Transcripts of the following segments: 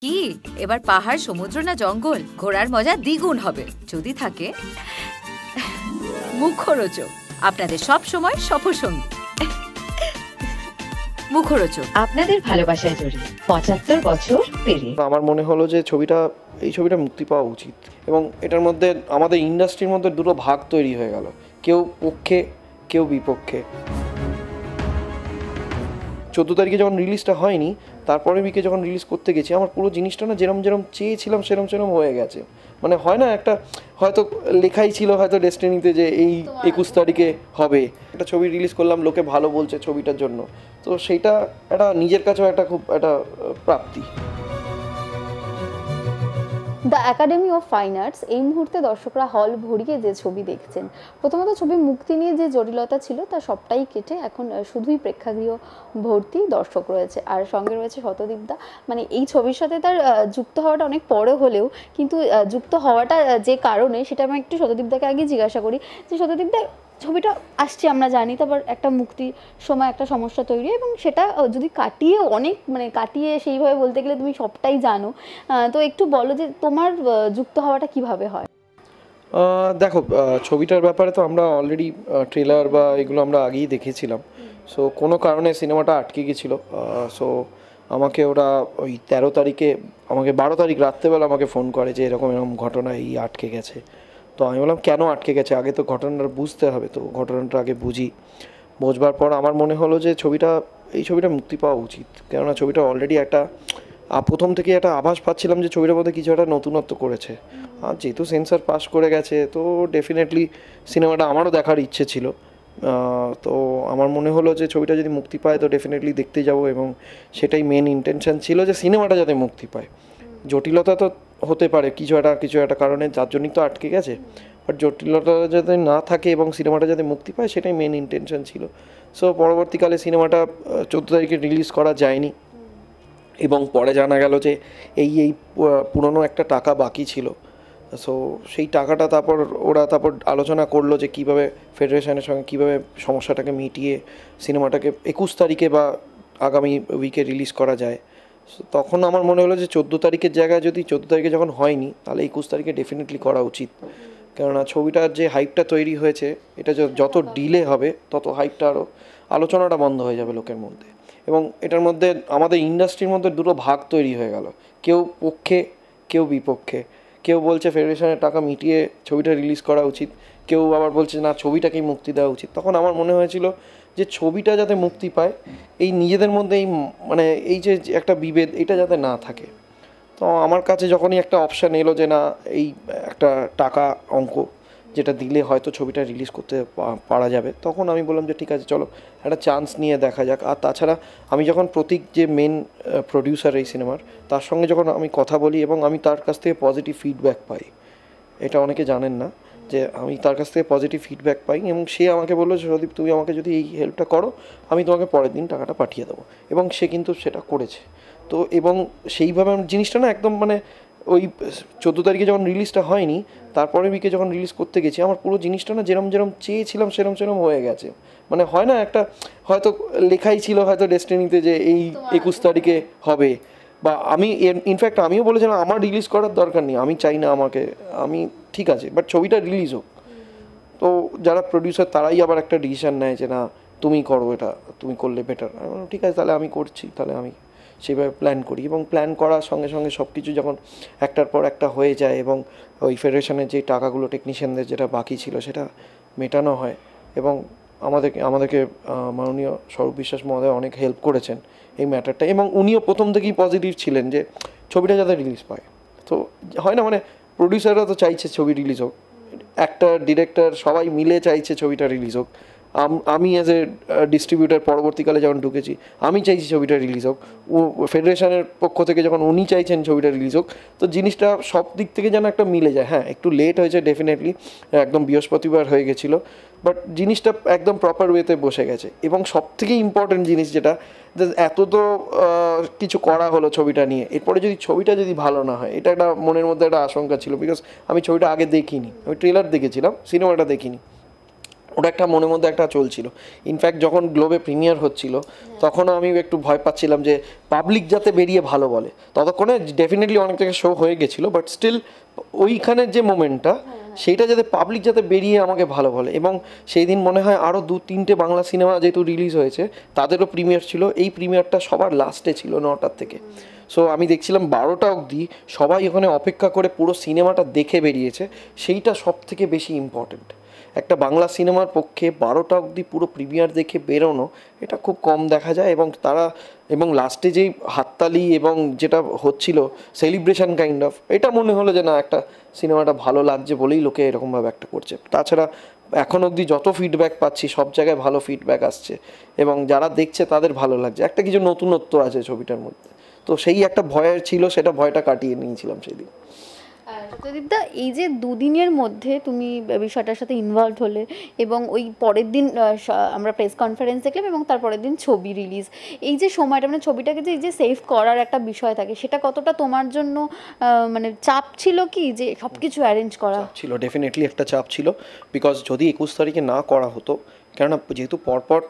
কি এবার পাহাড়, সমুদ্র না জঙ্গল? ঘোরার মজা দ্বিগুণ হবে যদি থাকে মুখরোচক, আপনাদের সব সময় সফরসঙ্গী। মুখরোচক আপনাদের ভালোবাসায় জড়িয়ে ৭৫ বছর পেরিয়ে আমার মনে হলো যে এই ছবিটা মুক্তি পাওয়া উচিত, এবং এটার মধ্যে আমাদের ইন্ডাস্ট্রির মধ্যে দুটো ভাগ তৈরি হয়ে গেল, কেউ পক্ষে কেউ বিপক্ষে। 14 তারিখে যখন রিলিজটা হয়নি, তারপরে উইকে যখন রিলিজ করতে গেছি, আমার পুরো জিনিসটা না যেরম চেয়েছিলাম সেরম হয়ে গেছে। মানে হয় না, একটা হয়তো লেখাই ছিল হয়তো ডেস্টিনিতে যে এই 21 তারিখে হবে, একটা ছবি রিলিজ করলাম, লোকে ভালো বলছে ছবিটার জন্য, তো সেইটা একটা নিজের কাছেও একটা খুব একটা প্রাপ্তি। The academy of fine arts এই মুহূর্তে দর্শকরা হল ভরিয়ে যে ছবি দেখছেন, প্রথমত ছবি মুক্তি নিয়ে যে জটিলতা ছিল তা সবটাই কেটে এখন শুধুই প্রেক্ষাগৃহ ভর্তি দর্শক রয়েছে। আর সঙ্গে রয়েছে শতদীপদা, মানে এই ছবির সাথে তার যুক্ত হওয়াটা অনেক পরে হলেও কিন্তু যুক্ত হওয়াটা যে কারণে সেটা আমি একটু শতদীপদাকে আগে জিজ্ঞাসা করি যে শতদীপদা, ছবিটা আসছে আমরা জানি, তারপর একটা মুক্তির সময় একটা সমস্যা তৈরি, এবং সেটা যদি কাটিয়ে কাটিয়ে সেইভাবে বলতে গেলে তুমি সবটাই জানো, তো একটু বলো যে তোমার যুক্ত হওয়াটা কিভাবে হয়। দেখো, ছবিটার ব্যাপারে তো আমরা অলরেডি ট্রেলার বা এগুলো আমরা আগেই দেখেছিলাম। সো কোনো কারণে সিনেমাটা আটকে গেছিলো। সো আমাকে ওরা ওই 13 তারিখে, আমাকে 12 তারিখ রাত্রেবেলা আমাকে ফোন করে যে এরকম ঘটনা এই আটকে গেছে। তো আমি বললাম কেন আটকে গেছে, আগে তো ঘটনাটা বুঝতে হবে, তো ঘটনাটা আগে বুঝবার পর আমার মনে হলো যে এই ছবিটা মুক্তি পাওয়া উচিত। কেননা ছবিটা অলরেডি একটা প্রথম থেকে একটা আভাস পাচ্ছিলাম যে ছবিটার মধ্যে কিছু একটা নতুনত্ব করেছে। আর যেহেতু সেন্সর পাস করে গেছে, তো ডেফিনেটলি সিনেমাটা আমারও দেখার ইচ্ছে ছিল। তো আমার মনে হলো যে ছবিটা যদি মুক্তি পায় তো ডেফিনেটলি দেখতে যাব, এবং সেটাই মেন ইন্টেনশন ছিল যে সিনেমাটা যাতে মুক্তি পায়। জটিলতা তো হতে পারে কিছু একটা কারণে, যার জন্যই তো আটকে গেছে, বাট জটিলতা যাতে না থাকে এবং সিনেমাটা যাতে মুক্তি পায় সেটাই মেন ইন্টেনশন ছিল। সো পরবর্তীকালে সিনেমাটা 14 তারিখে রিলিজ করা যায়নি, এবং পরে জানা গেল যে এই পুরনো একটা টাকা বাকি ছিল। সো সেই টাকাটা ওরা আলোচনা করলো যে কীভাবে ফেডারেশনের সঙ্গে কীভাবে সমস্যাটাকে মিটিয়ে সিনেমাটাকে 21 তারিখে বা আগামী উইকে রিলিজ করা যায়। তখন আমার মনে হলো যে 14 তারিখের জায়গায় যদি 14 তারিখে যখন হয়নি, তাহলে 21 তারিখে ডেফিনেটলি করা উচিত। কেননা ছবিটার যে হাইপটা তৈরি হয়েছে, এটা যত ডিলে হবে তত হাইপটা আরও, আলোচনাটা বন্ধ হয়ে যাবে লোকের মধ্যে। এবং এটার মধ্যে আমাদের ইন্ডাস্ট্রির মধ্যে দুটো ভাগ তৈরি হয়ে গেল, কেউ পক্ষে কেউ বিপক্ষে। কেউ বলছে ফেডারেশনের টাকা মিটিয়ে ছবিটা রিলিজ করা উচিত, কেউ আবার বলছে না ছবিটাকেই মুক্তি দেওয়া উচিত। তখন আমার মনে হয়েছিল যে ছবিটা যাতে মুক্তি পায়, এই নিজেদের মধ্যে এই যে একটা বিভেদ, এটা যাতে না থাকে। তো আমার কাছে যখনই একটা অপশান এলো যে না, এই একটা টাকা অঙ্ক যেটা দিলে হয়তো ছবিটা রিলিজ করতে পারা যাবে, তখন আমি বললাম যে ঠিক আছে, চলো একটা চান্স নিয়ে দেখা যাক। আর তাছাড়া আমি যখন প্রতীক, যে মেন প্রডিউসার এই সিনেমার, তার সঙ্গে যখন আমি কথা বলি এবং আমি তার কাছ থেকে পজিটিভ ফিডব্যাক পাই, এটা অনেকে জানেন না যে আমি তার কাছ থেকে পজিটিভ ফিডব্যাক পাই, এবং সে আমাকে বললো যে সদীপ, তুমি আমাকে যদি এই হেল্পটা করো, আমি তোমাকে পরের দিন টাকাটা পাঠিয়ে দেবো। এবং সে কিন্তু সেটা করেছে। তো এবং সেইভাবে জিনিসটা না একদম ওই 14 তারিখে যখন রিলিজটা হয়নি, তারপরে উইকে যখন রিলিজ করতে গেছি, আমার পুরো জিনিসটা না যেরম চেয়েছিলাম সেরম হয়ে গেছে। মানে হয় না, একটা হয়তো লেখাই ছিল হয়তো ডেস্টিনিতে যে এই 21 তারিখে হবে, বা আমি ইনফ্যাক্ট আমিও বলেছিলাম আমার রিলিজ করার দরকার নেই, আমি চাই না আমি ঠিক আছে, বাট ছবিটা রিলিজ হোক। তো যারা প্রডিউসার তারাই আবার একটা ডিসিশান নেয় যে না, তুমি করো, এটা তুমি করলে বেটার। ঠিক আছে, তাহলে আমি করছি, তাহলে আমি সেইভাবে প্ল্যান করি, এবং প্ল্যান করার সঙ্গে সঙ্গে সব কিছু যখন একটার পর একটা হয়ে যায়, এবং ওই ফেডারেশনের যে টাকাগুলো টেকনিশিয়ানদের যেটা বাকি ছিল সেটা মেটানো হয়, এবং আমাদেরকে মাননীয় স্বরূপ বিশ্বাস মহোদয় অনেক হেল্প করেছেন এই ম্যাটারটা, এবং উনিও প্রথম থেকেই পজিটিভ ছিলেন যে ছবিটা যাতে রিলিজ পায়। তো হয় না, প্রডিউসাররা তো চাইছে ছবি রিলিজ হোক, অ্যাক্টর ডিরেক্টর সবাই মিলে চাইছে ছবিটা রিলিজ হোক। আমি অ্যাজ এ ডিস্ট্রিবিউটার পরবর্তীকালে যখন ঢুকেছি, আমি চাইছি ছবিটা রিলিজ হোক। ফেডারেশনের পক্ষ থেকে যখন উনি চাইছেন ছবিটা রিলিজ হোক, তো জিনিসটা সব দিক থেকে যেন একটা মিলে যায়। হ্যাঁ, একটু লেট হয়েছে ডেফিনেটলি, একদম বৃহস্পতিবার হয়ে গেছিলো, বাট জিনিসটা একদম প্রপার ওয়েতে বসে গেছে। এবং সবথেকে ইম্পর্টেন্ট জিনিস যেটা, এত তো কিছু করা হলো ছবিটা নিয়ে, এরপরে যদি ছবিটা ভালো না হয়, এটা একটা মনের মধ্যে একটা আশঙ্কা ছিল, বিকজ আমি ছবিটা আগে দেখিনি, আমি ট্রেলার দেখেছিলাম, সিনেমাটা দেখিনি। ওটা একটা মনের মধ্যে একটা চলছিল। ইনফ্যাক্ট যখন গ্লোবে প্রিমিয়ার হচ্ছিল তখনও আমি একটু ভয় পাচ্ছিলাম যে পাবলিক যাতে বেরিয়ে ভালো বলে। ততক্ষণে ডেফিনেটলি অনেক জায়গায় শো হয়ে গেছিলো, বাট স্টিল ওইখানের যে মোমেন্টটা সেইটা যাতে পাবলিক যাতে বেরিয়ে আমাকে ভালো বলে। এবং সেই দিন মনে হয় আরও 2-3টে বাংলা সিনেমা যেহেতু রিলিজ হয়েছে তাদেরও প্রিমিয়ার ছিল, এই প্রিমিয়ারটা সবার লাস্টে ছিল 9টার থেকে। সো আমি দেখছিলাম 12টা অবধি সবাই ওখানে অপেক্ষা করে পুরো সিনেমাটা দেখে বেরিয়েছে, সেইটা সব থেকে বেশি ইম্পর্টেন্ট। একটা বাংলা সিনেমার পক্ষে 12টা অবধি পুরো প্রিমিয়ার দেখে বেরোনো এটা খুব কম দেখা যায়। এবং লাস্টে যেই হাততালি এবং যেটা হচ্ছিল সেলিব্রেশন কাইন্ড অফ, এটা মনে হলো যে না একটা সিনেমাটা ভালো লাগছে বলেই লোকে এরকমভাবে একটা করছে। তাছাড়া এখন অবধি যত ফিডব্যাক পাচ্ছি সব জায়গায় ভালো ফিডব্যাক আসছে এবং যারা দেখছে তাদের ভালো লাগছে, একটা কিছু নতুনত্ব আছে ছবিটার মধ্যে। তো সেই একটা ভয়ের ছিল, সেটা ভয়টা কাটিয়ে নিয়েছিলাম সেই দিন। সত্যজিৎদা, এই যে দুদিনের মধ্যে তুমি বিষয়টার সাথে ইনভলভ হলে এবং ওই পরের দিন আমরা প্রেস কনফারেন্স দেখলাম এবং তারপরের দিন ছবি রিলিজ, এই যে সময়টা মানে ছবিটাকে যে এই যে সেভ করার একটা বিষয় থাকে, সেটা কতটা তোমার জন্য মানে চাপ ছিল কি যে সব কিছু অ্যারেঞ্জ করা? ছিল, ডেফিনেটলি একটা চাপ ছিল। বিকজ যদি 21 তারিখে না করা হতো, কেননা যেহেতু পরপর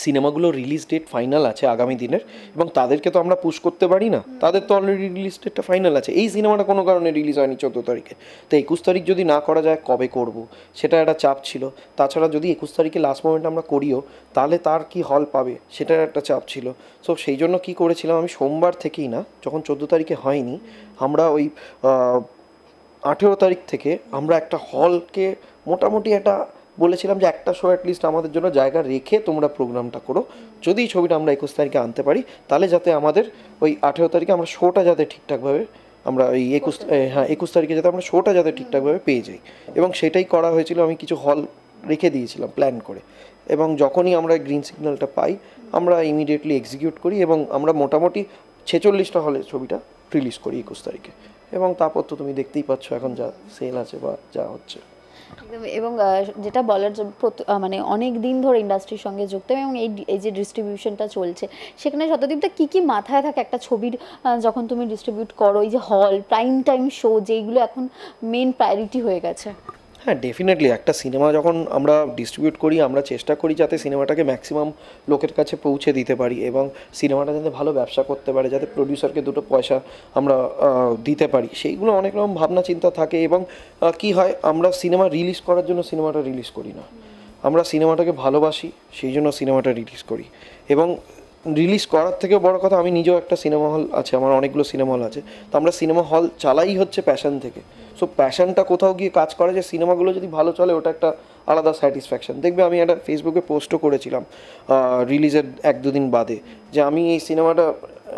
সিনেমাগুলো রিলিজ ডেট ফাইনাল আছে আগামী দিনের এবং তাদেরকে তো আমরা পুশ করতে পারি না, তাদের তো অলরেডি রিলিজ ডেটটা ফাইনাল আছে। এই সিনেমাটা কোনো কারণে রিলিজ হয়নি 14 তারিখে, তো 21 তারিখ যদি না করা যায় কবে করব, সেটা একটা চাপ ছিল। তাছাড়া যদি 21 তারিখে লাস্ট মোমেন্ট আমরা করিও তাহলে তার কি হল পাবে, সেটার একটা চাপ ছিল। সো সেই জন্য কী করেছিলাম, আমি সোমবার থেকেই না, যখন 14 তারিখে হয়নি, আমরা ওই 18 তারিখ থেকে আমরা একটা হলকে মোটামুটি একটা বলেছিলাম যে একটা শো অ্যাটলিস্ট আমাদের জন্য জায়গা রেখে তোমরা প্রোগ্রামটা করো, যদি ছবিটা আমরা 21 তারিখে আনতে পারি তাহলে যাতে আমাদের ওই 18 তারিখে আমরা শোটা যাতে ঠিকঠাকভাবে আমরা ওই 21 তারিখে যাতে আমরা শোটা যাতে ঠিকঠাকভাবে পেয়ে যাই, এবং সেটাই করা হয়েছিল। আমি কিছু হল রেখে দিয়েছিলাম প্ল্যান করে, এবং যখনই আমরা গ্রিন সিগন্যালটা পাই আমরা ইমিডিয়েটলি এক্সিকিউট করি এবং আমরা মোটামুটি 46টা হলে ছবিটা রিলিজ করি 21 তারিখে। এবং তারপর তো তুমি দেখতেই পাচ্ছ এখন যা সেল আছে বা যা হচ্ছে। এবং যেটা বলার মানে অনেক দিন ধরে ইন্ডাস্ট্রির সঙ্গে যুক্ত এবং এই যে ডিস্ট্রিবিউশনটা চলছে, সেখানে শতদীপদা কী কী মাথায় থাকে একটা ছবির যখন তুমি ডিস্ট্রিবিউট করো, এই যে হল প্রাইম টাইম শো যেইগুলো এখন মেন প্রায়োরিটি হয়ে গেছে? হ্যাঁ, ডেফিনেটলি একটা সিনেমা যখন আমরা ডিস্ট্রিবিউট করি আমরা চেষ্টা করি যাতে সিনেমাটাকে ম্যাক্সিমাম লোকের কাছে পৌঁছে দিতে পারি এবং সিনেমাটা যাতে ভালো ব্যবসা করতে পারে, যাতে প্রডিউসারকে দুটো পয়সা আমরা দিতে পারি, সেইগুলো অনেক রকম ভাবনা চিন্তা থাকে। এবং কি হয়, আমরা সিনেমা রিলিজ করার জন্য সিনেমাটা রিলিজ করি না, আমরা সিনেমাটাকে ভালোবাসি সেই জন্য সিনেমাটা রিলিজ করি। এবং রিলিজ করার থেকেও বড় কথা, আমি নিজেও একটা সিনেমা হল আছে, আমার অনেকগুলো সিনেমা হল আছে, তো আমরা সিনেমা হল চালাই হচ্ছে প্যাশন থেকে। সো প্যাশনটা কোথাও গিয়ে কাজ করে যে সিনেমাগুলো যদি ভালো চলে ওটা একটা আলাদা স্যাটিসফ্যাকশন। দেখবে আমি একটা ফেসবুকে পোস্টও করেছিলাম রিলিজের 1-2 দিন বাদে, যে আমি এই সিনেমাটা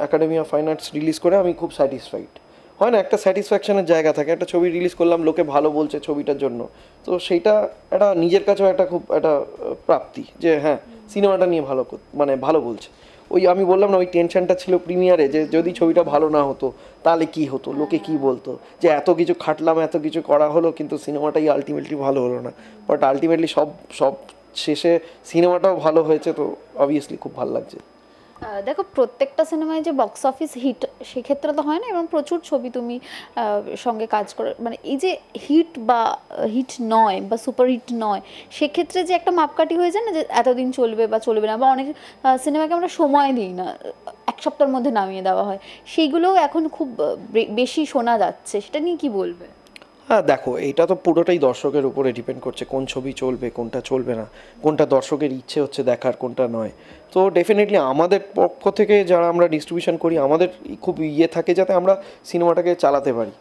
academy of fine arts release করে আমি খুব স্যাটিসফাইড। হয় না, একটা স্যাটিসফ্যাকশানের জায়গা থাকে, একটা ছবি রিলিজ করলাম লোকে ভালো বলছে ছবিটার জন্য, তো সেইটা একটা নিজের কাছেও একটা খুব একটা প্রাপ্তি যে হ্যাঁ সিনেমাটা নিয়ে ভালো বলছে। ওই আমি বললাম না, ওই টেনশনটা ছিল প্রিমিয়ারে যে যদি ছবিটা ভালো না হতো তাহলে কি হতো, লোকে কি বলতো, যে এত কিছু খাটলাম এত কিছু করা হলো কিন্তু সিনেমাটাই আলটিমেটলি ভালো হলো না। বাট আলটিমেটলি সব শেষে সিনেমাটাও ভালো হয়েছে, তো অবভিয়াসলি খুব ভালো লাগছে। দেখো, প্রত্যেকটা সিনেমায় যে বক্স অফিস হিট সেক্ষেত্রে তো হয় না, এবং প্রচুর ছবি তুমি সঙ্গে কাজ করো, মানে এই যে হিট বা হিট নয় বা সুপার হিট নয়, সেক্ষেত্রে যে একটা মাপকাঠি হয়ে যায় না যে এতদিন চলবে বা চলবে না, বা অনেক সিনেমাকে আমরা সময় দিই না, 1 সপ্তাহের মধ্যে নামিয়ে দেওয়া হয়, সেইগুলোও এখন খুব বেশি শোনা যাচ্ছে, সেটা নিয়ে কি বলবে? হ্যাঁ দেখো, এটা তো পুরোটাই দর্শকের উপরে ডিপেন্ড করছে কোন ছবি চলবে কোনটা চলবে না, কোনটা দর্শকের ইচ্ছে হচ্ছে দেখার কোনটা নয়। তো ডেফিনেটলি আমাদের পক্ষ থেকে যারা আমরা ডিস্ট্রিবিউশন করি আমাদের খুব থাকে যাতে আমরা সিনেমাটাকে চালাতে পারি,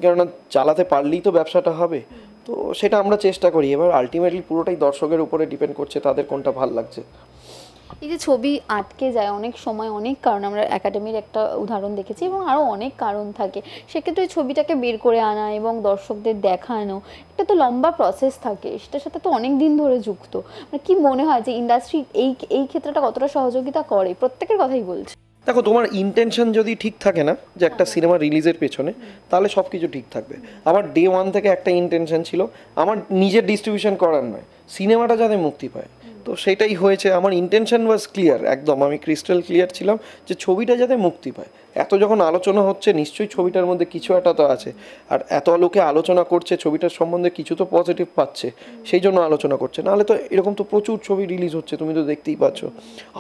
কেননা চালাতে পারলেই তো ব্যবসাটা হবে, তো সেটা আমরা চেষ্টা করি। এবার আলটিমেটলি পুরোটাই দর্শকের উপরে ডিপেন্ড করছে তাদের কোনটা ভালো লাগছে। এই যে ছবি আটকে যায় অনেক সময় অনেক কারণ, আমরা একাডেমির একটা উদাহরণ দেখেছি এবং আরও অনেক কারণ থাকে, সেক্ষেত্রে ছবিটাকে বের করে আনা এবং দর্শকদের দেখানো এটা তো লম্বা প্রসেস থাকে, সেটার সাথে তো অনেক দিন ধরে যুক্ত। মানে কি মনে হয় যে ইন্ডাস্ট্রি এই ক্ষেত্রটা কতটা সহযোগিতা করে? প্রত্যেকের কথাই বলছে। দেখো, তোমার ইন্টেনশন যদি ঠিক থাকে না যে একটা সিনেমা রিলিজের পেছনে, তাহলে সব কিছু ঠিক থাকবে। আমার ডে 1 থেকে একটা ইন্টেনশন ছিল আমার নিজের ডিস্ট্রিবিউশন করার নয়, সিনেমাটা যাতে মুক্তি পায়। তো সেটাই হয়েছে। আমার ইন্টেনশন ওয়াজ ক্লিয়ার, একদম আমি ক্রিস্টাল ক্লিয়ার ছিলাম যে ছবিটা যাতে মুক্তি পায়। এত যখন আলোচনা হচ্ছে নিশ্চয়ই ছবিটার মধ্যে কিছু একটা তো আছে, আর এত লোকে আলোচনা করছে ছবিটার সম্বন্ধে কিছু তো পজিটিভ পাচ্ছে, সেই জন্য আলোচনা করছে। নাহলে তো এরকম তো প্রচুর ছবি রিলিজ হচ্ছে, তুমি তো দেখতেই পাচ্ছ,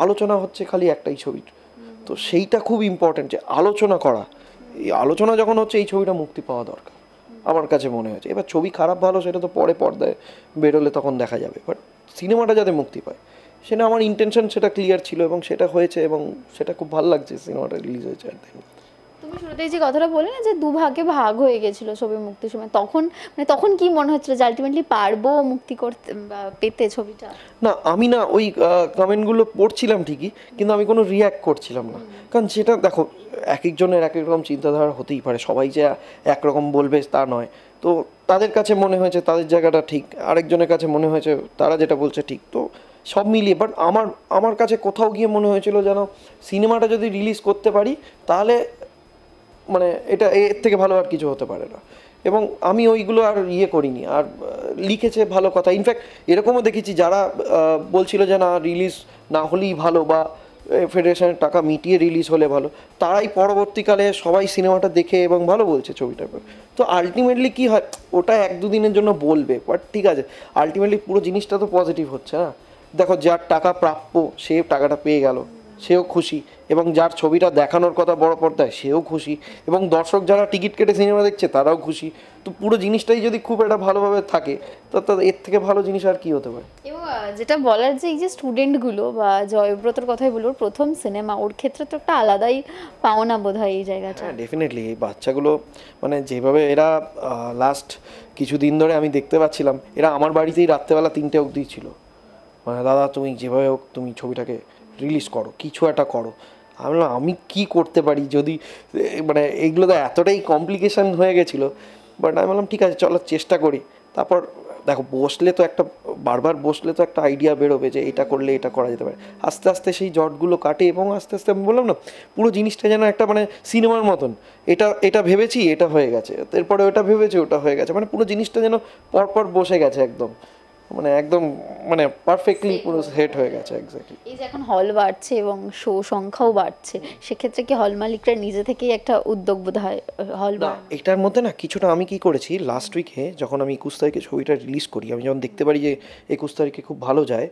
আলোচনা হচ্ছে খালি একটাই ছবির। তো সেইটা খুব ইম্পর্টেন্ট যে আলোচনা করা। এই আলোচনা যখন হচ্ছে এই ছবিটা মুক্তি পাওয়া দরকার আমার কাছে মনে হয়েছে। এবার ছবি খারাপ ভালো সেটা তো পরে পর্দায় বেরোলে তখন দেখা যাবে, বাট সিনেমাটা যাতে মুক্তি পায় সেটা আমার ইন্টেনশন, সেটা ক্লিয়ার ছিল এবং সেটা হয়েছে এবং সেটা খুব ভালো লাগছে সিনেমাটা রিলিজ হয়েছে। আর তুমি শুরুতেই যে কথাটা বললে না যে দুভাগে ভাগ হয়ে গেছিল ছবি মুক্তির সময়, তখন মানে তখন কি মনে হচ্ছিল যে আলটিমেটলি পারবো মুক্তি করতে বা পেতে ছবিটা? না, আমি না ওই কমেন্টগুলো পড়ছিলাম ঠিকই, কিন্তু আমি কোনো রিয়্যাক্ট করছিলাম না। কারণ সেটা দেখো, এক একজনের এক এক রকম চিন্তাধারা হতেই পারে, সবাই যে একরকম বলবে তা নয়। তো তাদের কাছে মনে হয়েছে তাদের জায়গাটা ঠিক, আরেকজনের কাছে মনে হয়েছে তারা যেটা বলছে ঠিক। তো সব মিলিয়ে বাট আমার কাছে কোথাও গিয়ে মনে হয়েছিল যেন সিনেমাটা যদি রিলিজ করতে পারি তাহলে মানে এটা এর থেকে ভালো আর কিছু হতে পারে না। এবং আমি ওইগুলো আর করিনি, আর লিখেছে ভালো কথা। ইনফ্যাক্ট এরকমও দেখেছি যারা বলছিল যে না রিলিজ না হলেই ভালো, বা ফেডারেশনের টাকা মিটিয়ে রিলিজ হলে ভালো, তারাই পরবর্তীকালে সবাই সিনেমাটা দেখে এবং ভালো বলছে ছবিটার। তো আলটিমেটলি কী হয়, ওটা এক দুদিনের জন্য বলবে, বাট ঠিক আছে, আলটিমেটলি পুরো জিনিসটা তো পজিটিভ হচ্ছে না। দেখো, যার টাকা প্রাপ্য সে টাকাটা পেয়ে গেল, সেও খুশি, এবং যার ছবিটা দেখানোর কথা বড় পর্দায় সেও খুশি, এবং দর্শক যারা টিকিট কেটে সিনেমা দেখছে তারাও খুশি। তো পুরো জিনিসটাই যদি খুব একটা ভালোভাবে থাকে তো এর থেকে ভালো জিনিস আর কি হতে পারে। এবং যেটা বলার যে এই যে স্টুডেন্টগুলো বা জয়ব্রতর কথাই বলবো, প্রথম সিনেমা, ওর ক্ষেত্রে তো একটা আলাদাই পাওনা বোধ হয় এই জায়গাটা। হ্যাঁ, ডেফিনেটলি এই বাচ্চাগুলো মানে যেভাবে এরা লাস্ট কিছুদিন ধরে আমি দেখতে পাচ্ছিলাম, এরা আমার বাড়িতেই রাত্রেবেলা 3টে অবধি ছিল। মানে দাদা তুমি যেভাবে হোক তুমি ছবিটাকে রিলিজ করো, কিছু একটা করো। আমি বললাম আমি কী করতে পারি যদি, মানে এইগুলো তো এতটাই কমপ্লিকেশান হয়ে গেছিলো। বাট আমি বললাম ঠিক আছে চলো চেষ্টা করি। তারপর দেখো, বসলে তো একটা বারবার বসলে তো একটা আইডিয়া বেরোবে যে এটা করলে এটা করা যেতে পারে। আস্তে আস্তে সেই জটগুলো কাটে এবং আস্তে আস্তে আমি বললাম না, পুরো জিনিসটা যেন একটা মানে সিনেমার মতন, এটা ভেবেছি এটা হয়ে গেছে, এরপরে ওটা ভেবেছি ওটা হয়ে গেছে, মানে পুরো জিনিসটা যেন পরপর বসে গেছে একদম, মানে একদম মানে পারফেক্টলি পুরো সেট হয়ে গেছে এক্স্যাক্টলি। এই যে এখন হল বাড়ছে এবং শো সংখ্যাও বাড়ছে, সেক্ষেত্রে কি হল মালিকরা নিজে থেকেই একটা উদ্যোগ বোধ হয় হল না, এটার মধ্যে না কিছুটা আমি কি করেছি, লাস্ট উইকে যখন আমি 21 তারিখে ছবিটা রিলিজ করি, আমি যখন দেখতে পারি যে 21 তারিখে খুব ভালো যায়,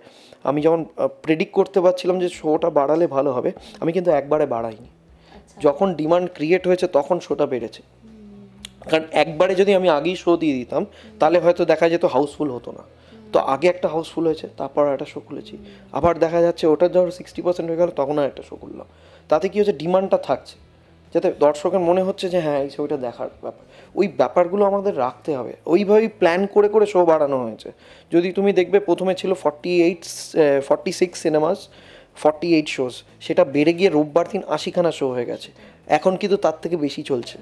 আমি যখন প্রেডিক্ট করতে পারছিলাম যে শোটা বাড়ালে ভালো হবে, আমি কিন্তু একবারে বাড়াইনি। যখন ডিমান্ড ক্রিয়েট হয়েছে তখন শোটা বেড়েছে। কারণ একবারে যদি আমি আগেই শো দিয়ে দিতাম তাহলে হয়তো দেখা যেত হাউসফুল হতো না। তো আগে একটা হাউসফুল হয়েছে, তারপর একটা শো খুলেছি, আবার দেখা যাচ্ছে ওটার যখন 60% হয়ে গেল তখন আর একটা শো করলাম। তাতে কী হচ্ছে, ডিমান্ডটা থাকছে, যাতে দর্শকের মনে হচ্ছে যে হ্যাঁ এই ছবিটা দেখার ব্যাপার। ওই ব্যাপারগুলো আমাদের রাখতে হবে, ওইভাবেই প্ল্যান করে করে শো বাড়ানো হয়েছে। যদি তুমি দেখবে প্রথমে ছিল 46 সিনেমাস, 48 শোজ, সেটা বেড়ে গিয়ে রোববার দিন 80খানা শো হয়ে গেছে। এখন কিন্তু তার থেকে বেশি চলছে।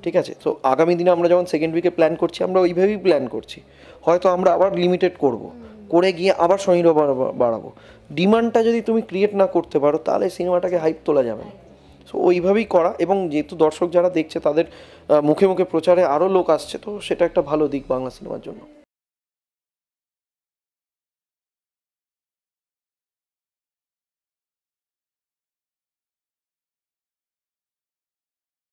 ঠিক আছে, তো আগামী দিনে আমরা যখন সেকেন্ড উইকে প্ল্যান করছি আমরা ওইভাবেই প্ল্যান করছি। হয়তো আমরা আবার লিমিটেড করে গিয়ে আবার সংখ্যা বাড়াবো। ডিমান্ডটা যদি তুমি ক্রিয়েট না করতে পারো তাহলে সিনেমাটাকে হাইপ তোলা যাবে না। সো ওইভাবেই করা, এবং যেহেতু দর্শক যারা দেখছে তাদের মুখে মুখে প্রচারে আরও লোক আসছে, তো সেটা একটা ভালো দিক বাংলা সিনেমার জন্য।